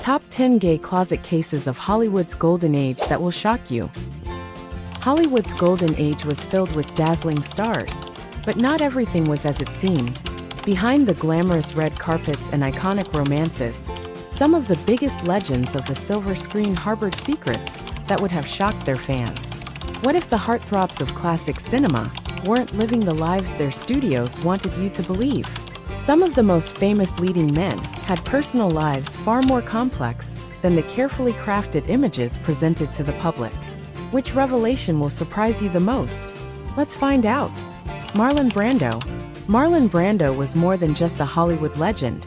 Top 10 Gay Closet Cases of Hollywood's Golden Age that will shock you. Hollywood's golden age was filled with dazzling stars, but not everything was as it seemed. Behind the glamorous red carpets and iconic romances, some of the biggest legends of the silver screen harbored secrets that would have shocked their fans. What if the heartthrobs of classic cinema weren't living the lives their studios wanted you to believe? Some of the most famous leading men had personal lives far more complex than the carefully crafted images presented to the public. Which revelation will surprise you the most? Let's find out. Marlon Brando. Marlon Brando was more than just a Hollywood legend.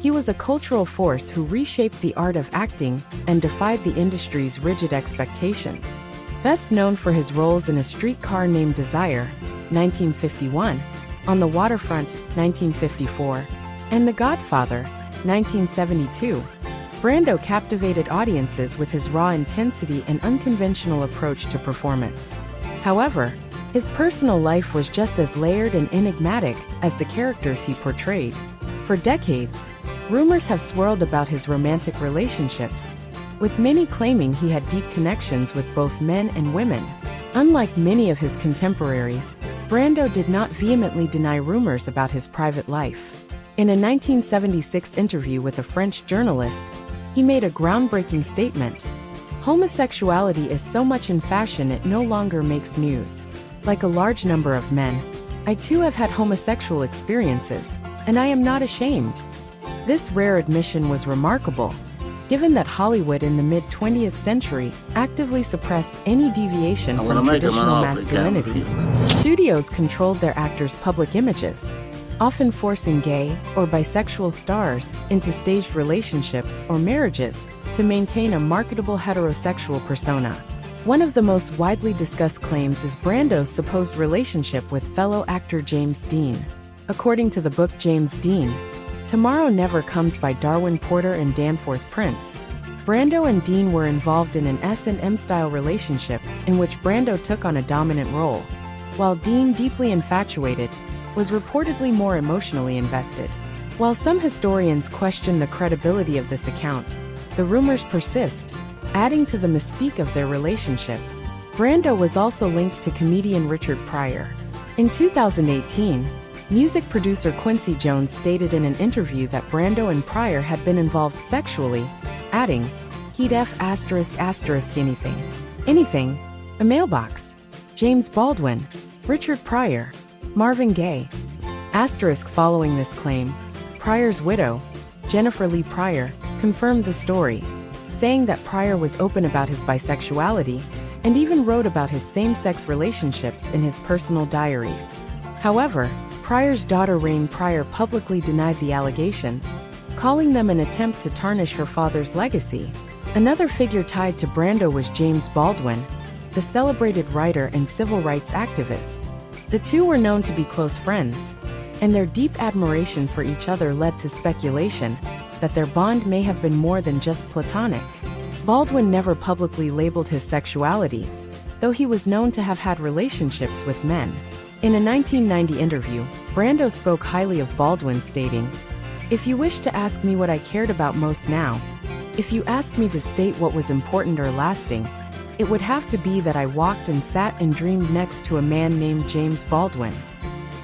He was a cultural force who reshaped the art of acting and defied the industry's rigid expectations. Best known for his roles in A Streetcar Named Desire, 1951, On the Waterfront, 1954, and The Godfather, 1972. Brando captivated audiences with his raw intensity and unconventional approach to performance. However, his personal life was just as layered and enigmatic as the characters he portrayed. For decades, rumors have swirled about his romantic relationships, with many claiming he had deep connections with both men and women. Unlike many of his contemporaries, Brando did not vehemently deny rumors about his private life. In a 1976 interview with a French journalist, he made a groundbreaking statement: "Homosexuality is so much in fashion it no longer makes news. Like a large number of men, I too have had homosexual experiences, and I am not ashamed." This rare admission was remarkable, given that Hollywood in the mid-20th century actively suppressed any deviation from traditional masculinity. Studios controlled their actors' public images, often forcing gay or bisexual stars into staged relationships or marriages to maintain a marketable heterosexual persona. One of the most widely discussed claims is Brando's supposed relationship with fellow actor James Dean. According to the book James Dean, Tomorrow Never Comes by Darwin Porter and Danforth Prince, Brando and Dean were involved in an S&M style relationship in which Brando took on a dominant role, while Dean, deeply infatuated, was reportedly more emotionally invested. While some historians question the credibility of this account, the rumors persist, adding to the mystique of their relationship. Brando was also linked to comedian Richard Pryor. In 2018, music producer Quincy Jones stated in an interview that Brando and Pryor had been involved sexually, adding, "He'd anything, a mailbox." James Baldwin, Richard Pryor, Marvin Gaye. Following this claim, Pryor's widow, Jennifer Lee Pryor, confirmed the story, saying that Pryor was open about his bisexuality and even wrote about his same-sex relationships in his personal diaries. However, Pryor's daughter Rain Pryor publicly denied the allegations, calling them an attempt to tarnish her father's legacy. Another figure tied to Brando was James Baldwin, the celebrated writer and civil rights activist. The two were known to be close friends, and their deep admiration for each other led to speculation that their bond may have been more than just platonic. Baldwin never publicly labeled his sexuality, though he was known to have had relationships with men. In a 1990 interview, Brando spoke highly of Baldwin, stating, "If you wish to ask me what I cared about most now, if you asked me to state what was important or lasting, it would have to be that I walked and sat and dreamed next to a man named James Baldwin."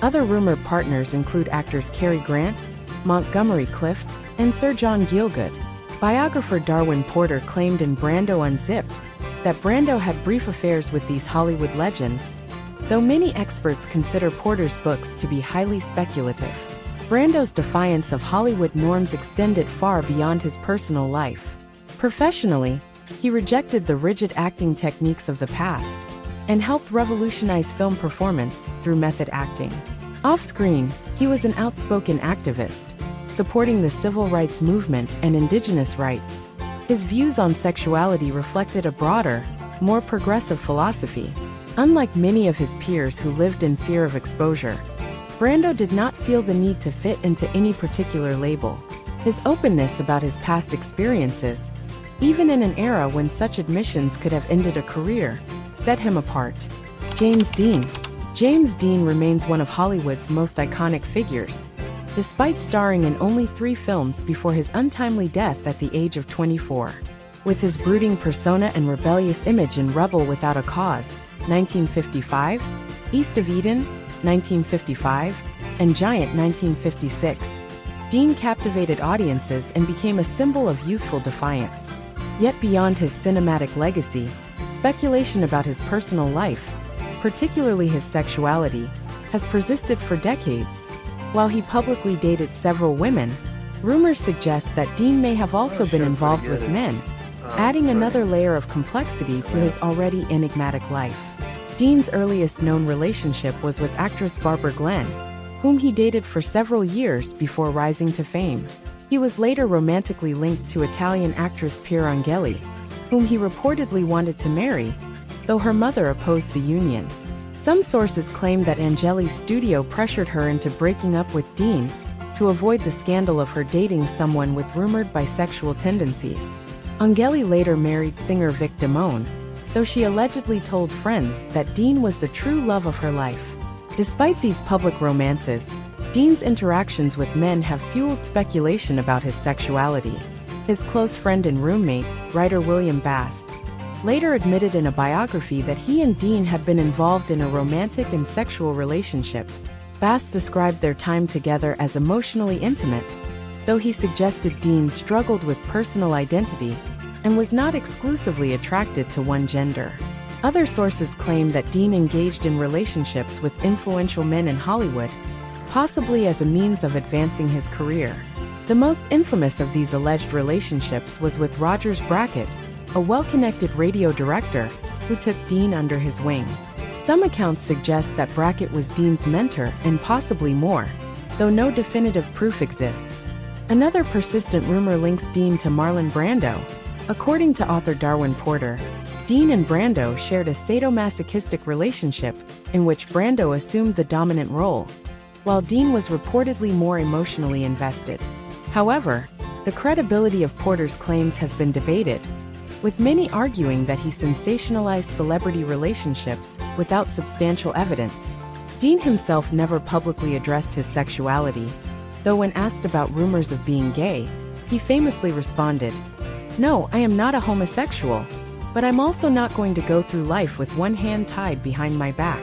Other rumored partners include actors Cary Grant, Montgomery Clift, and Sir John Gielgud. Biographer Darwin Porter claimed in Brando Unzipped that Brando had brief affairs with these Hollywood legends, though many experts consider Porter's books to be highly speculative. Brando's defiance of Hollywood norms extended far beyond his personal life. Professionally, he rejected the rigid acting techniques of the past and helped revolutionize film performance through method acting. Off-screen, he was an outspoken activist, supporting the civil rights movement and indigenous rights. His views on sexuality reflected a broader, more progressive philosophy. Unlike many of his peers who lived in fear of exposure, Brando did not feel the need to fit into any particular label. His openness about his past experiences, even in an era when such admissions could have ended a career, set him apart. James Dean. James Dean remains one of Hollywood's most iconic figures. despite starring in only 3 films before his untimely death at the age of 24. With his brooding persona and rebellious image in Rebel Without a Cause, 1955, East of Eden, 1955, and Giant, 1956, Dean captivated audiences and became a symbol of youthful defiance. Yet beyond his cinematic legacy, speculation about his personal life, particularly his sexuality, has persisted for decades. While he publicly dated several women, rumors suggest that Dean may have also been involved with men, adding another layer of complexity to his already enigmatic life. Dean's earliest known relationship was with actress Barbara Glenn, whom he dated for several years before rising to fame. He was later romantically linked to Italian actress Piera Angeli, whom he reportedly wanted to marry, though her mother opposed the union. Some sources claim that Angeli's studio pressured her into breaking up with Dean to avoid the scandal of her dating someone with rumored bisexual tendencies. Angeli later married singer Vic Damone, though she allegedly told friends that Dean was the true love of her life. Despite these public romances, Dean's interactions with men have fueled speculation about his sexuality. His close friend and roommate, writer William Bast, later admitted in a biography that he and Dean had been involved in a romantic and sexual relationship. Bast described their time together as emotionally intimate, though he suggested Dean struggled with personal identity and was not exclusively attracted to one gender. Other sources claim that Dean engaged in relationships with influential men in Hollywood, possibly as a means of advancing his career. The most infamous of these alleged relationships was with Rogers Brackett, a well-connected radio director who took Dean under his wing. Some accounts suggest that Brackett was Dean's mentor and possibly more, though no definitive proof exists. Another persistent rumor links Dean to Marlon Brando. According to author Darwin Porter, Dean and Brando shared a sadomasochistic relationship in which Brando assumed the dominant role, while Dean was reportedly more emotionally invested. However, the credibility of Porter's claims has been debated, with many arguing that he sensationalized celebrity relationships without substantial evidence. Dean himself never publicly addressed his sexuality, though when asked about rumors of being gay, he famously responded, "No, I am not a homosexual, but I'm also not going to go through life with one hand tied behind my back."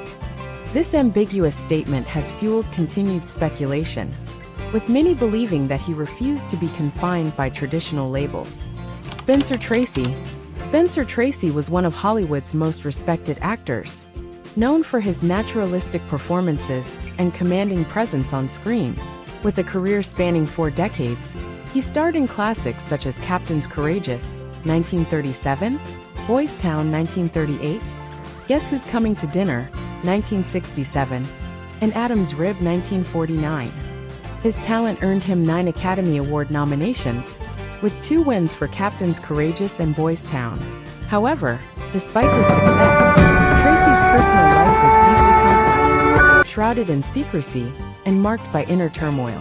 This ambiguous statement has fueled continued speculation, with many believing that he refused to be confined by traditional labels. Spencer Tracy. Spencer Tracy was one of Hollywood's most respected actors, known for his naturalistic performances and commanding presence on screen. With a career spanning 4 decades, he starred in classics such as Captain's Courageous, 1937, Boys Town, 1938, Guess Who's Coming to Dinner, 1967, and Adam's Rib, 1949. His talent earned him 9 Academy Award nominations, with 2 wins for Captain's Courageous and Boys Town. However, despite his success, Tracy's personal life was deeply complex, shrouded in secrecy, and marked by inner turmoil.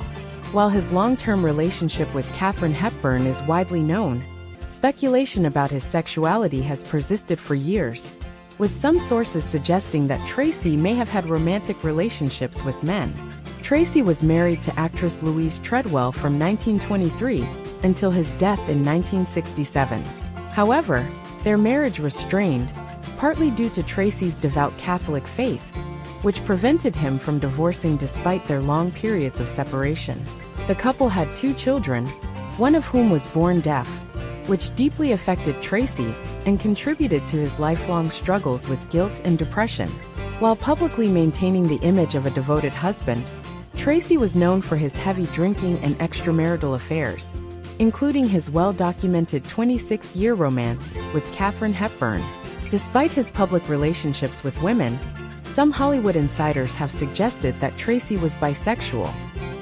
While his long-term relationship with Katharine Hepburn is widely known, speculation about his sexuality has persisted for years, with some sources suggesting that Tracy may have had romantic relationships with men. Tracy was married to actress Louise Treadwell from 1923 until his death in 1967. However, their marriage was strained, partly due to Tracy's devout Catholic faith, which prevented him from divorcing despite their long periods of separation. The couple had 2 children, one of whom was born deaf, which deeply affected Tracy and contributed to his lifelong struggles with guilt and depression. While publicly maintaining the image of a devoted husband, Tracy was known for his heavy drinking and extramarital affairs, including his well-documented 26-year romance with Katharine Hepburn. Despite his public relationships with women, some Hollywood insiders have suggested that Tracy was bisexual.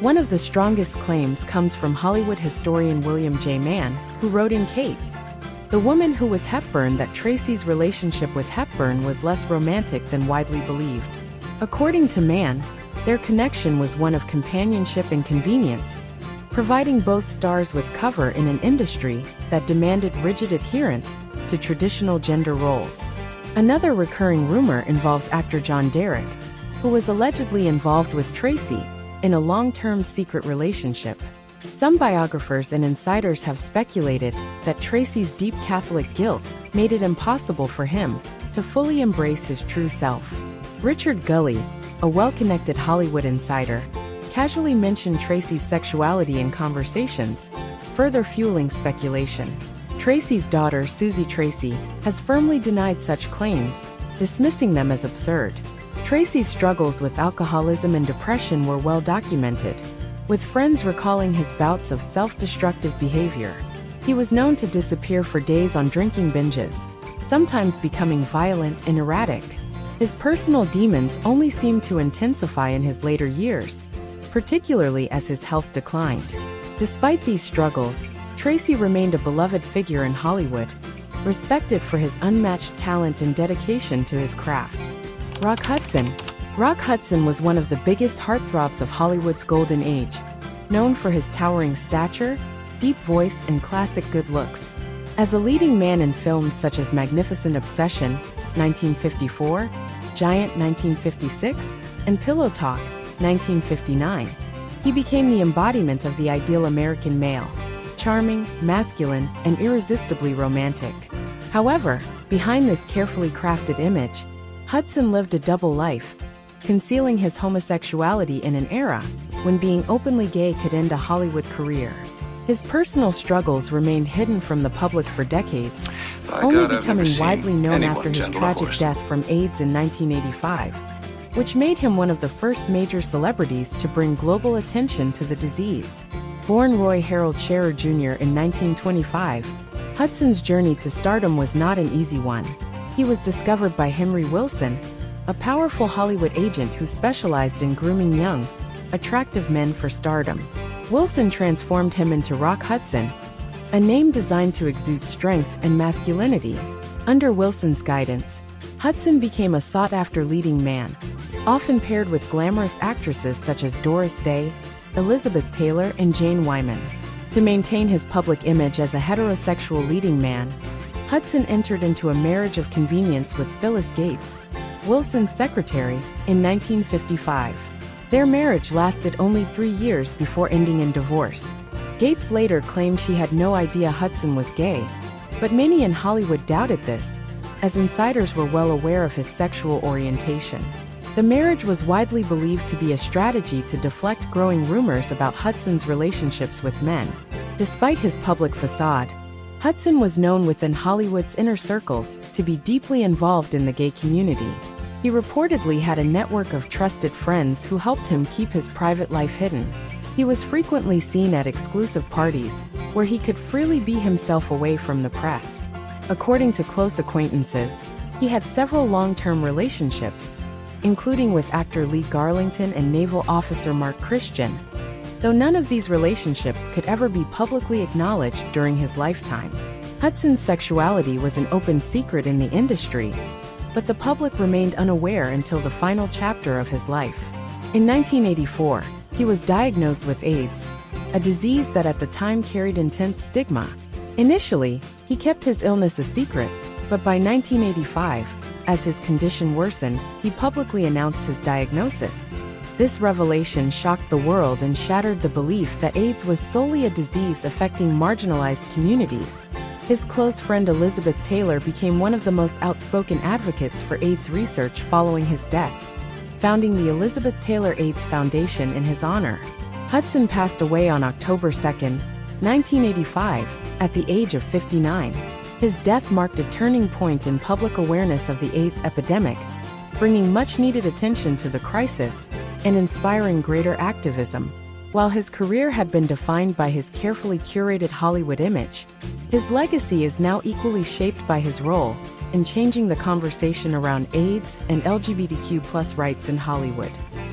One of the strongest claims comes from Hollywood historian William J. Mann, who wrote in Kate, the woman who was Hepburn, that Tracy's relationship with Hepburn was less romantic than widely believed. According to Mann, their connection was one of companionship and convenience, providing both stars with cover in an industry that demanded rigid adherence to traditional gender roles. Another recurring rumor involves actor John Derek, who was allegedly involved with Tracy in a long-term secret relationship. Some biographers and insiders have speculated that Tracy's deep Catholic guilt made it impossible for him to fully embrace his true self. Richard Gully, a well-connected Hollywood insider, casually mentioned Tracy's sexuality in conversations, further fueling speculation. Tracy's daughter, Susie Tracy, has firmly denied such claims, dismissing them as absurd. Tracy's struggles with alcoholism and depression were well documented, with friends recalling his bouts of self-destructive behavior. He was known to disappear for days on drinking binges, sometimes becoming violent and erratic. His personal demons only seemed to intensify in his later years, particularly as his health declined. Despite these struggles, Tracy remained a beloved figure in Hollywood, respected for his unmatched talent and dedication to his craft. Rock Hudson. Rock Hudson was one of the biggest heartthrobs of Hollywood's golden age, known for his towering stature, deep voice, and classic good looks. As a leading man in films such as Magnificent Obsession, 1954, Giant, 1956, and Pillow Talk, 1959, he became the embodiment of the ideal American male, charming, masculine, and irresistibly romantic. However, behind this carefully crafted image, Hudson lived a double life, concealing his homosexuality in an era when being openly gay could end a Hollywood career. His personal struggles remained hidden from the public for decades, only becoming widely known after his tragic death from AIDS in 1985, which made him one of the first major celebrities to bring global attention to the disease. Born Roy Harold Scherer Jr. in 1925, Hudson's journey to stardom was not an easy one. He was discovered by Henry Wilson, a powerful Hollywood agent who specialized in grooming young, attractive men for stardom. Wilson transformed him into Rock Hudson, a name designed to exude strength and masculinity. Under Wilson's guidance, Hudson became a sought-after leading man, often paired with glamorous actresses such as Doris Day, Elizabeth Taylor, and Jane Wyman. To maintain his public image as a heterosexual leading man, Hudson entered into a marriage of convenience with Phyllis Gates, Wilson's secretary, in 1955. Their marriage lasted only 3 years before ending in divorce. Gates later claimed she had no idea Hudson was gay, but many in Hollywood doubted this, as insiders were well aware of his sexual orientation. The marriage was widely believed to be a strategy to deflect growing rumors about Hudson's relationships with men. Despite his public facade, Hudson was known within Hollywood's inner circles to be deeply involved in the gay community. He reportedly had a network of trusted friends who helped him keep his private life hidden. He was frequently seen at exclusive parties, where he could freely be himself away from the press. According to close acquaintances, he had several long-term relationships, including with actor Lee Garlington and naval officer Mark Christian, though none of these relationships could ever be publicly acknowledged during his lifetime. Hudson's sexuality was an open secret in the industry, but the public remained unaware until the final chapter of his life. In 1984, he was diagnosed with AIDS, a disease that at the time carried intense stigma. Initially, he kept his illness a secret, but by 1985, as his condition worsened, he publicly announced his diagnosis. This revelation shocked the world and shattered the belief that AIDS was solely a disease affecting marginalized communities. His close friend Elizabeth Taylor became one of the most outspoken advocates for AIDS research following his death, founding the Elizabeth Taylor AIDS Foundation in his honor. Hudson passed away on October 2, 1985, at the age of 59. His death marked a turning point in public awareness of the AIDS epidemic, bringing much-needed attention to the crisis and inspiring greater activism. While his career had been defined by his carefully curated Hollywood image, his legacy is now equally shaped by his role in changing the conversation around AIDS and LGBTQ+ rights in Hollywood.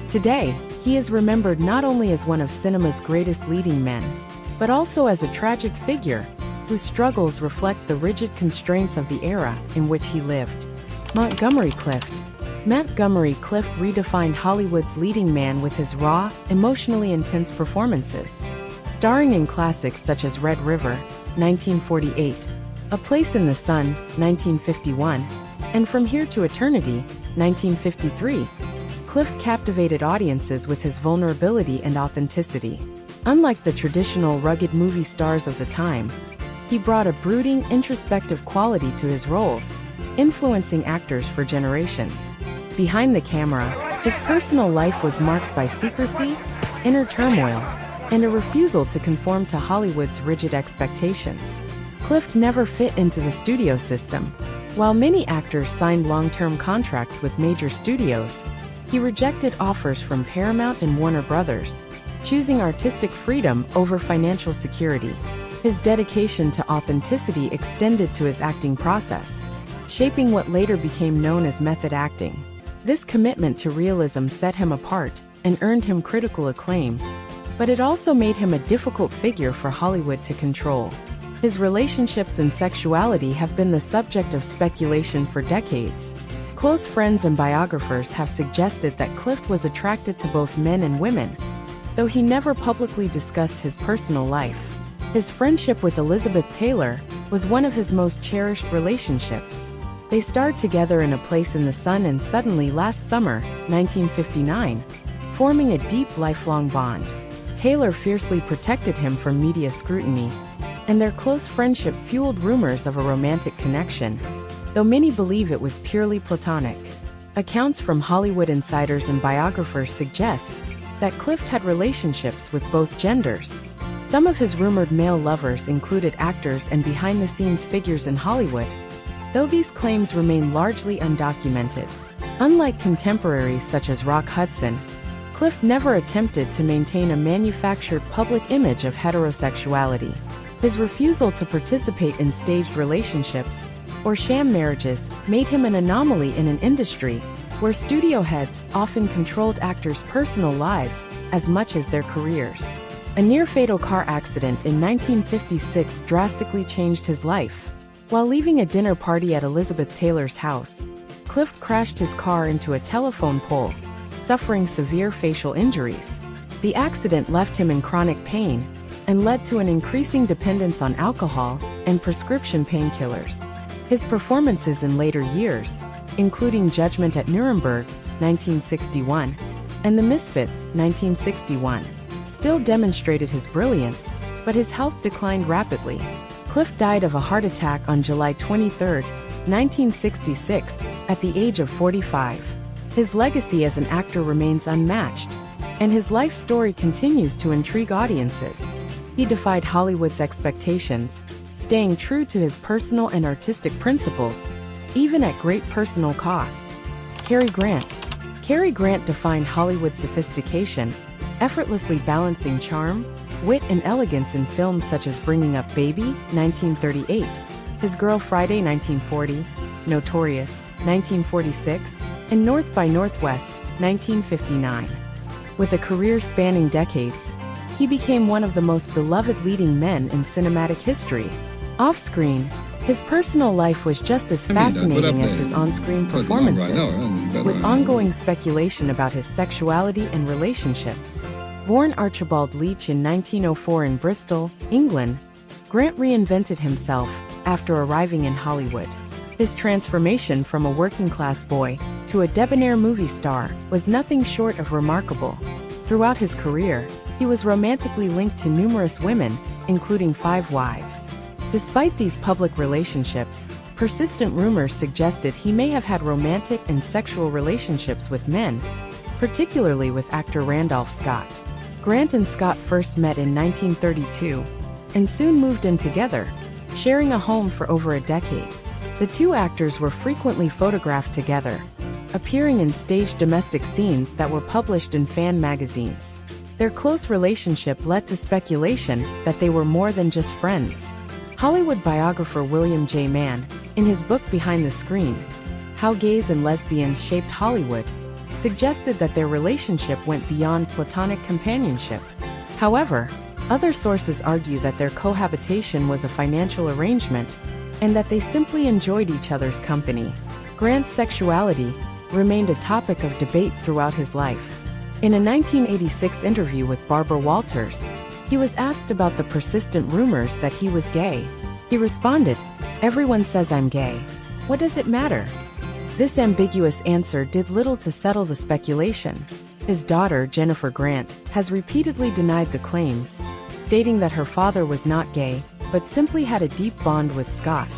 Today, he is remembered not only as one of cinema's greatest leading men, but also as a tragic figure whose struggles reflect the rigid constraints of the era in which he lived. Montgomery Clift. Montgomery Clift redefined Hollywood's leading man with his raw, emotionally intense performances. Starring in classics such as Red River, 1948, A Place in the Sun, 1951, and From Here to Eternity, 1953, Clift captivated audiences with his vulnerability and authenticity. Unlike the traditional rugged movie stars of the time, he brought a brooding, introspective quality to his roles, influencing actors for generations. Behind the camera, his personal life was marked by secrecy, inner turmoil, and a refusal to conform to Hollywood's rigid expectations. Clift never fit into the studio system. While many actors signed long-term contracts with major studios, he rejected offers from Paramount and Warner Brothers, choosing artistic freedom over financial security. His dedication to authenticity extended to his acting process, shaping what later became known as method acting. This commitment to realism set him apart and earned him critical acclaim, but it also made him a difficult figure for Hollywood to control. His relationships and sexuality have been the subject of speculation for decades. Close friends and biographers have suggested that Clift was attracted to both men and women, though he never publicly discussed his personal life. His friendship with Elizabeth Taylor was one of his most cherished relationships. They starred together in A Place in the Sun and Suddenly last summer, 1959, forming a deep lifelong bond. Taylor fiercely protected him from media scrutiny, and their close friendship fueled rumors of a romantic connection, though many believe it was purely platonic. Accounts from Hollywood insiders and biographers suggest that Clift had relationships with both genders. Some of his rumored male lovers included actors and behind-the-scenes figures in Hollywood, though these claims remain largely undocumented. Unlike contemporaries such as Rock Hudson, Clift never attempted to maintain a manufactured public image of heterosexuality. His refusal to participate in staged relationships or sham marriages made him an anomaly in an industry where studio heads often controlled actors' personal lives as much as their careers. A near-fatal car accident in 1956 drastically changed his life. While leaving a dinner party at Elizabeth Taylor's house, Clift crashed his car into a telephone pole, suffering severe facial injuries. The accident left him in chronic pain and led to an increasing dependence on alcohol and prescription painkillers. His performances in later years, including Judgment at Nuremberg, 1961, and The Misfits, 1961, still demonstrated his brilliance, but his health declined rapidly. Clift died of a heart attack on July 23, 1966, at the age of 45. His legacy as an actor remains unmatched, and his life story continues to intrigue audiences. He defied Hollywood's expectations, staying true to his personal and artistic principles, even at great personal cost. Cary Grant. Cary Grant defined Hollywood sophistication, effortlessly balancing charm, wit and elegance in films such as Bringing Up Baby, 1938, His Girl Friday, 1940, Notorious, 1946, and North by Northwest, 1959. With a career spanning decades, he became one of the most beloved leading men in cinematic history. Off-screen, his personal life was just as fascinating as his on-screen performances, with ongoing speculation about his sexuality and relationships. Born Archibald Leach in 1904 in Bristol, England, Grant reinvented himself after arriving in Hollywood. His transformation from a working-class boy to a debonair movie star was nothing short of remarkable. Throughout his career, he was romantically linked to numerous women, including 5 wives. Despite these public relationships, persistent rumors suggested he may have had romantic and sexual relationships with men, particularly with actor Randolph Scott. Grant and Scott first met in 1932 and soon moved in together, sharing a home for over a decade. The two actors were frequently photographed together, appearing in staged domestic scenes that were published in fan magazines. Their close relationship led to speculation that they were more than just friends. Hollywood biographer William J. Mann, in his book Behind the Screen, How Gays and Lesbians Shaped Hollywood, suggested that their relationship went beyond platonic companionship. However, other sources argue that their cohabitation was a financial arrangement and that they simply enjoyed each other's company. Grant's sexuality remained a topic of debate throughout his life. In a 1986 interview with Barbara Walters, he was asked about the persistent rumors that he was gay. He responded, "Everyone says I'm gay. What does it matter?" This ambiguous answer did little to settle the speculation. His daughter, Jennifer Grant, has repeatedly denied the claims, stating that her father was not gay, but simply had a deep bond with Scott.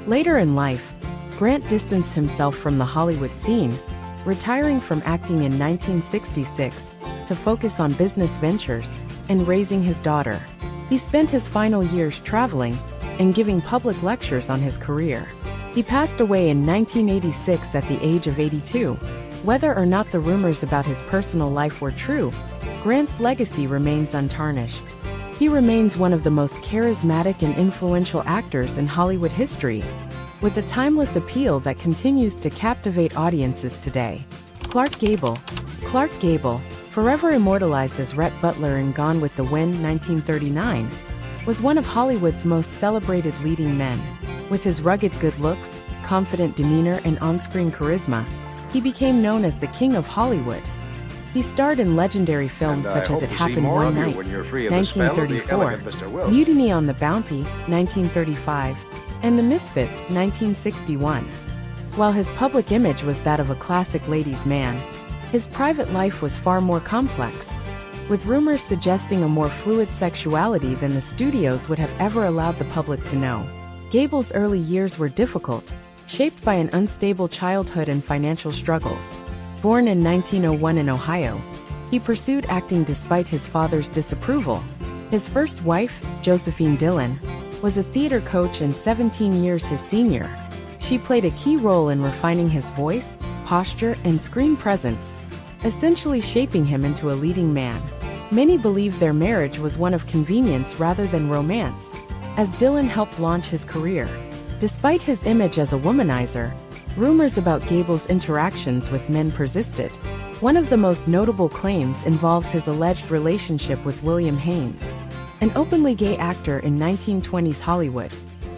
Later in life, Grant distanced himself from the Hollywood scene, retiring from acting in 1966 to focus on business ventures and raising his daughter. He spent his final years traveling and giving public lectures on his career. He passed away in 1986 at the age of 82. Whether or not the rumors about his personal life were true, Grant's legacy remains untarnished. He remains one of the most charismatic and influential actors in Hollywood history, with a timeless appeal that continues to captivate audiences today. Clark Gable. Clark Gable, forever immortalized as Rhett Butler in Gone with the Wind 1939, was one of Hollywood's most celebrated leading men. With his rugged good looks, confident demeanor, and on-screen charisma, he became known as the King of Hollywood. He starred in legendary films such as It Happened One Night, 1934, Mutiny on the Bounty, 1935, and The Misfits, 1961. While his public image was that of a classic ladies' man, his private life was far more complex, with rumors suggesting a more fluid sexuality than the studios would have ever allowed the public to know. Gable's early years were difficult, shaped by an unstable childhood and financial struggles. Born in 1901 in Ohio, he pursued acting despite his father's disapproval. His first wife, Josephine Dillon, was a theater coach and 17 years his senior. She played a key role in refining his voice, posture, and screen presence, essentially shaping him into a leading man. Many believe their marriage was one of convenience rather than romance, as Dillon helped launch his career. Despite his image as a womanizer, rumors about Gable's interactions with men persisted. One of the most notable claims involves his alleged relationship with William Haynes, an openly gay actor in 1920s Hollywood.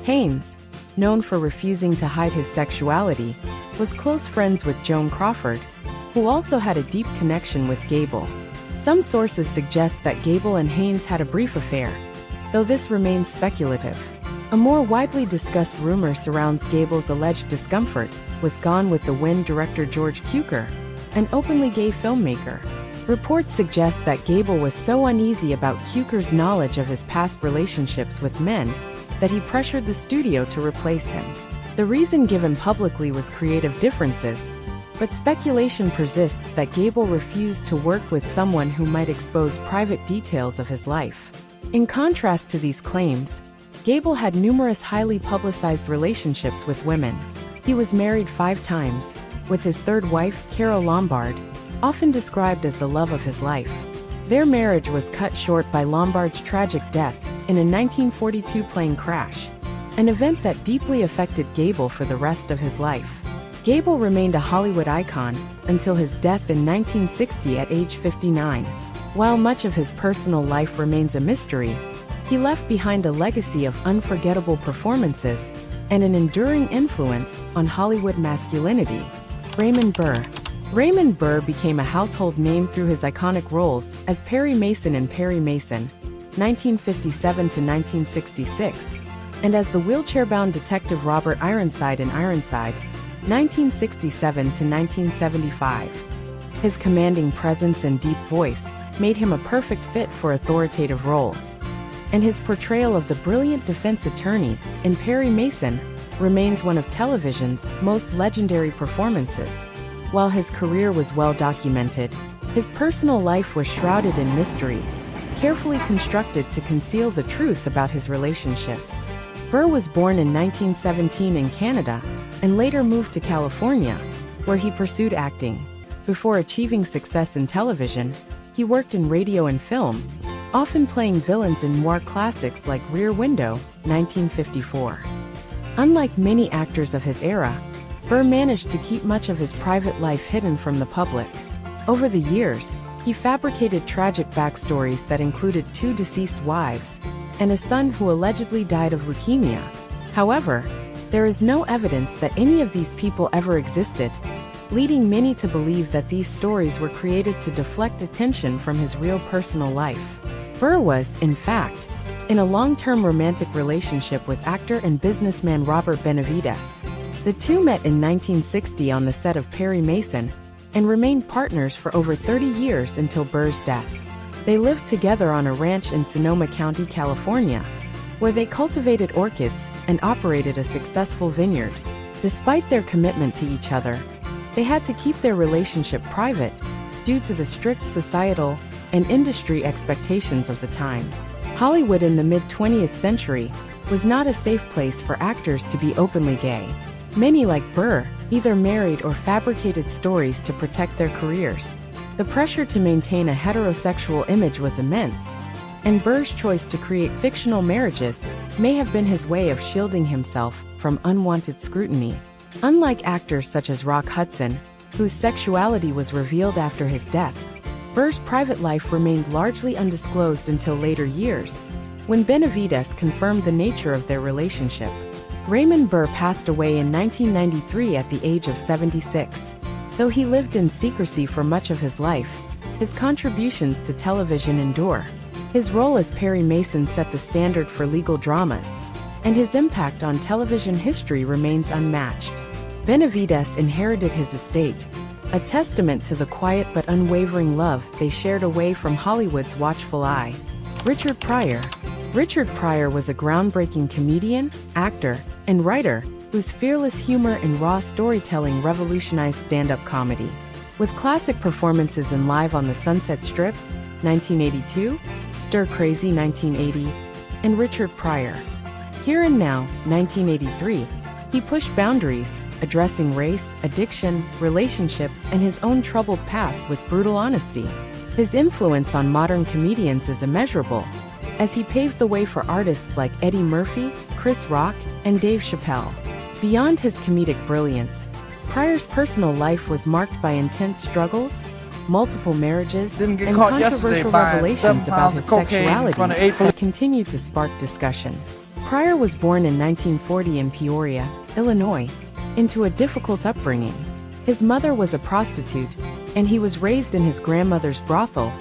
Haynes, known for refusing to hide his sexuality, was close friends with Joan Crawford, who also had a deep connection with Gable. Some sources suggest that Gable and Haynes had a brief affair, though this remains speculative. A more widely discussed rumor surrounds Gable's alleged discomfort with Gone with the Wind director George Cukor, an openly gay filmmaker. Reports suggest that Gable was so uneasy about Cukor's knowledge of his past relationships with men that he pressured the studio to replace him. The reason given publicly was creative differences, but speculation persists that Gable refused to work with someone who might expose private details of his life. In contrast to these claims, Gable had numerous highly publicized relationships with women. He was married 5 times, with his third wife, Carol Lombard, often described as the love of his life. Their marriage was cut short by Lombard's tragic death in a 1942 plane crash, an event that deeply affected Gable for the rest of his life. Gable remained a Hollywood icon until his death in 1960 at age 59. While much of his personal life remains a mystery, he left behind a legacy of unforgettable performances and an enduring influence on Hollywood masculinity. Raymond Burr. Raymond Burr became a household name through his iconic roles as Perry Mason in Perry Mason, 1957 to 1966, and as the wheelchair-bound detective Robert Ironside in Ironside, 1967 to 1975. His commanding presence and deep voice made him a perfect fit for authoritative roles, and his portrayal of the brilliant defense attorney in Perry Mason remains one of television's most legendary performances. While his career was well documented, his personal life was shrouded in mystery, carefully constructed to conceal the truth about his relationships. Burr was born in 1917 in Canada and later moved to California, where he pursued acting. Before achieving success in television, he worked in radio and film, often playing villains in noir classics like Rear Window, 1954. Unlike many actors of his era, Burr managed to keep much of his private life hidden from the public. Over the years, he fabricated tragic backstories that included 2 deceased wives and a son who allegedly died of leukemia. However, there is no evidence that any of these people ever existed, leading many to believe that these stories were created to deflect attention from his real personal life. Burr was, in fact, in a long-term romantic relationship with actor and businessman Robert Benavides. The two met in 1960 on the set of Perry Mason and remained partners for over 30 years until Burr's death. They lived together on a ranch in Sonoma County, California, where they cultivated orchids and operated a successful vineyard. Despite their commitment to each other, they had to keep their relationship private due to the strict societal and industry expectations of the time. Hollywood in the mid-20th century was not a safe place for actors to be openly gay. Many, like Burr, either married or fabricated stories to protect their careers. The pressure to maintain a heterosexual image was immense, and Burr's choice to create fictional marriages may have been his way of shielding himself from unwanted scrutiny. Unlike actors such as Rock Hudson, whose sexuality was revealed after his death, Burr's private life remained largely undisclosed until later years, when Benavides confirmed the nature of their relationship. Raymond Burr passed away in 1993 at the age of 76. Though he lived in secrecy for much of his life, his contributions to television endure. His role as Perry Mason set the standard for legal dramas, and his impact on television history remains unmatched. Benavides inherited his estate, a testament to the quiet but unwavering love they shared away from Hollywood's watchful eye. Richard Pryor. Richard Pryor was a groundbreaking comedian, actor, and writer whose fearless humor and raw storytelling revolutionized stand-up comedy. With classic performances in Live on the Sunset Strip, 1982, Stir Crazy, 1980, and Richard Pryor. Here and Now, 1983, he pushed boundaries, addressing race, addiction, relationships, and his own troubled past with brutal honesty. His influence on modern comedians is immeasurable, as he paved the way for artists like Eddie Murphy, Chris Rock, and Dave Chappelle. Beyond his comedic brilliance, Pryor's personal life was marked by intense struggles, multiple marriages, and controversial revelations about his sexuality that continue to spark discussion. Pryor was born in 1940 in Peoria, Illinois, into a difficult upbringing. His mother was a prostitute, and he was raised in his grandmother's brothel,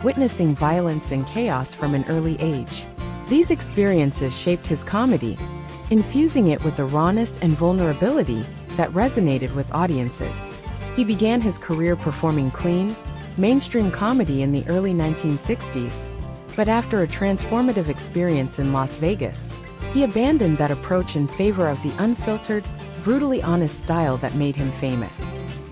witnessing violence and chaos from an early age. These experiences shaped his comedy, infusing it with a rawness and vulnerability that resonated with audiences. He began his career performing clean, mainstream comedy in the early 1960s, but after a transformative experience in Las Vegas, he abandoned that approach in favor of the unfiltered, brutally honest style that made him famous.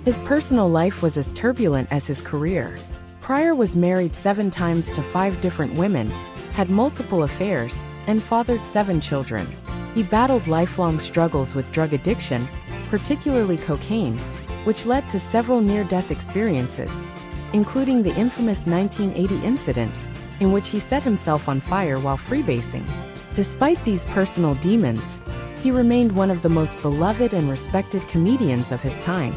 His personal life was as turbulent as his career. Pryor was married 7 times to 5 different women, had multiple affairs, and fathered 7 children. He battled lifelong struggles with drug addiction, particularly cocaine, which led to several near-death experiences, including the infamous 1980 incident, in which he set himself on fire while freebasing. Despite these personal demons, he remained one of the most beloved and respected comedians of his time.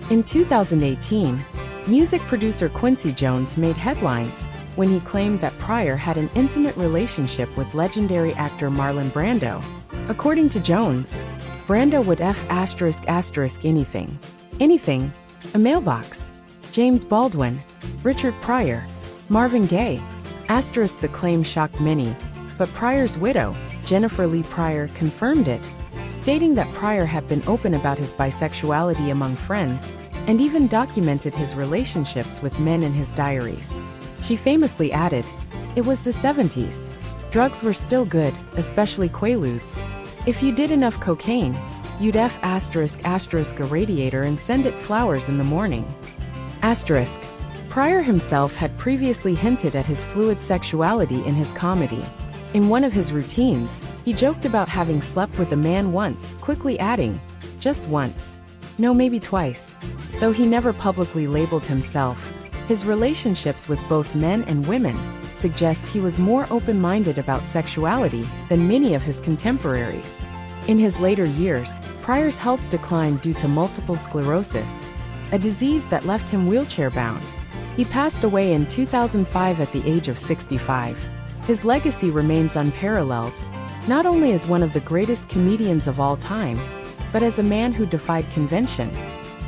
In 2018, music producer Quincy Jones made headlines when he claimed that Pryor had an intimate relationship with legendary actor Marlon Brando. According to Jones, Brando would *** anything. Anything. A mailbox. James Baldwin. Richard Pryor. Marvin Gaye. *** The claim shocked many, but Pryor's widow, Jennifer Lee Pryor, confirmed it, stating that Pryor had been open about his bisexuality among friends, and even documented his relationships with men in his diaries. She famously added, "It was the 70s. Drugs were still good, especially Quaaludes. If you did enough cocaine, you'd *** a radiator and send it flowers in the morning." Pryor himself had previously hinted at his fluid sexuality in his comedy. In one of his routines, he joked about having slept with a man once, quickly adding, "Just once. No, maybe twice." Though he never publicly labeled himself, his relationships with both men and women suggest he was more open-minded about sexuality than many of his contemporaries. In his later years, Pryor's health declined due to multiple sclerosis, a disease that left him wheelchair-bound. He passed away in 2005 at the age of 65. His legacy remains unparalleled, not only as one of the greatest comedians of all time, but as a man who defied convention,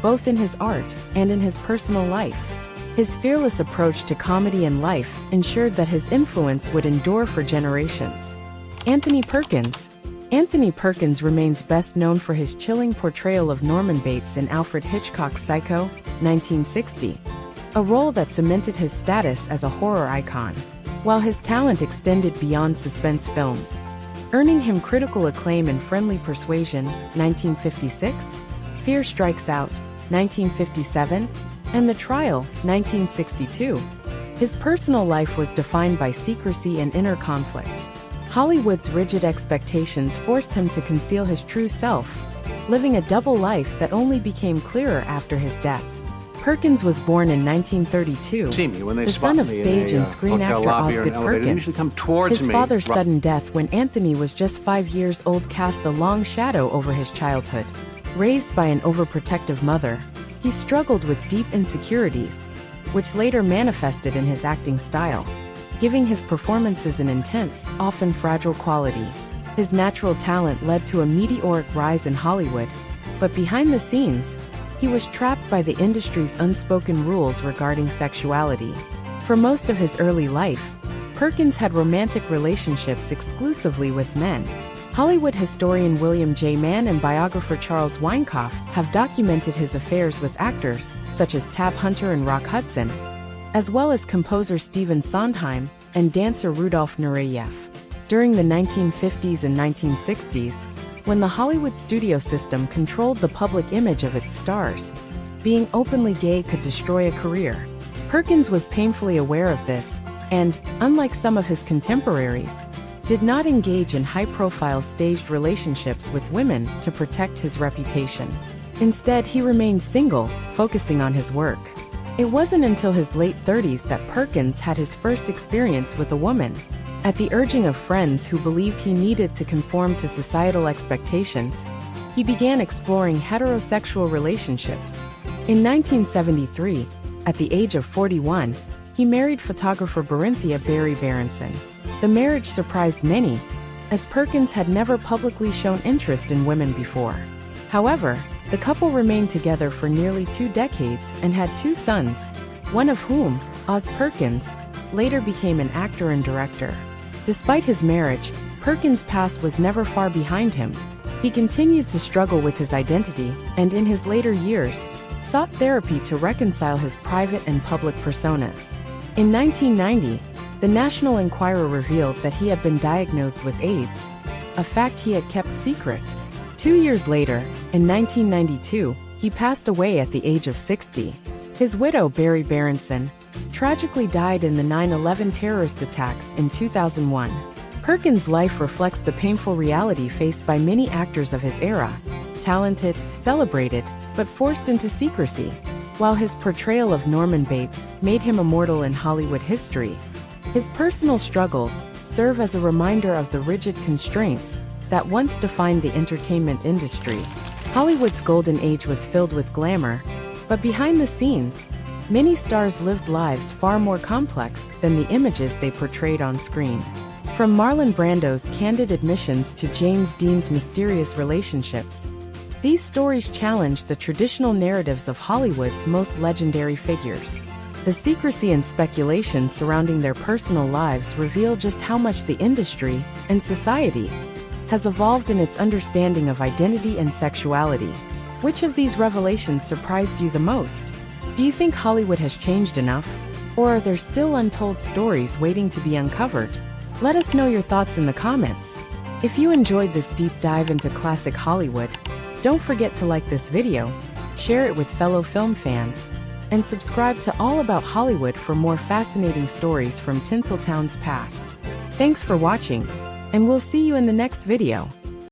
both in his art and in his personal life. His fearless approach to comedy and life ensured that his influence would endure for generations. Anthony Perkins. Anthony Perkins remains best known for his chilling portrayal of Norman Bates in Alfred Hitchcock's Psycho, 1960, a role that cemented his status as a horror icon, while his talent extended beyond suspense films, earning him critical acclaim in Friendly Persuasion, 1956, Fear Strikes Out, 1957, and The Trial, 1962. His personal life was defined by secrecy and inner conflict. Hollywood's rigid expectations forced him to conceal his true self, living a double life that only became clearer after his death. Perkins was born in 1932, the son of stage and screen actor Osgood Perkins. His father's sudden death when Anthony was just 5 years old cast a long shadow over his childhood. Raised by an overprotective mother, he struggled with deep insecurities, which later manifested in his acting style, giving his performances an intense, often fragile quality. His natural talent led to a meteoric rise in Hollywood, but behind the scenes, he was trapped by the industry's unspoken rules regarding sexuality. For most of his early life, Perkins had romantic relationships exclusively with men. Hollywood historian William J. Mann and biographer Charles Weinkauf have documented his affairs with actors such as Tab Hunter and Rock Hudson, as well as composer Stephen Sondheim and dancer Rudolf Nureyev. During the 1950s and 1960s, when the Hollywood studio system controlled the public image of its stars, being openly gay could destroy a career. Perkins was painfully aware of this, and, unlike some of his contemporaries, did not engage in high-profile staged relationships with women to protect his reputation. Instead, he remained single, focusing on his work. It wasn't until his late 30s that Perkins had his first experience with a woman. At the urging of friends who believed he needed to conform to societal expectations, he began exploring heterosexual relationships. In 1973, at the age of 41, he married photographer Berinthia Barry Berenson. The marriage surprised many, as Perkins had never publicly shown interest in women before. However, the couple remained together for nearly 2 decades and had 2 sons, one of whom, Oz Perkins, later became an actor and director. Despite his marriage, Perkins' past was never far behind him. He continued to struggle with his identity, and in his later years, sought therapy to reconcile his private and public personas. In 1990, the National Enquirer revealed that he had been diagnosed with AIDS, a fact he had kept secret. 2 years later, in 1992, he passed away at the age of 60. His widow, Barry Berenson, tragically died in the 9/11 terrorist attacks in 2001. Perkins' life reflects the painful reality faced by many actors of his era, talented, celebrated, but forced into secrecy. While his portrayal of Norman Bates made him immortal in Hollywood history, his personal struggles serve as a reminder of the rigid constraints that once defined the entertainment industry. Hollywood's golden age was filled with glamour, but behind the scenes, many stars lived lives far more complex than the images they portrayed on screen. From Marlon Brando's candid admissions to James Dean's mysterious relationships, these stories challenge the traditional narratives of Hollywood's most legendary figures. The secrecy and speculation surrounding their personal lives reveal just how much the industry, and society, has evolved in its understanding of identity and sexuality. Which of these revelations surprised you the most? Do you think Hollywood has changed enough? Or are there still untold stories waiting to be uncovered? Let us know your thoughts in the comments. If you enjoyed this deep dive into classic Hollywood, don't forget to like this video, share it with fellow film fans, and subscribe to All About Hollywood for more fascinating stories from Tinseltown's past. Thanks for watching, and we'll see you in the next video.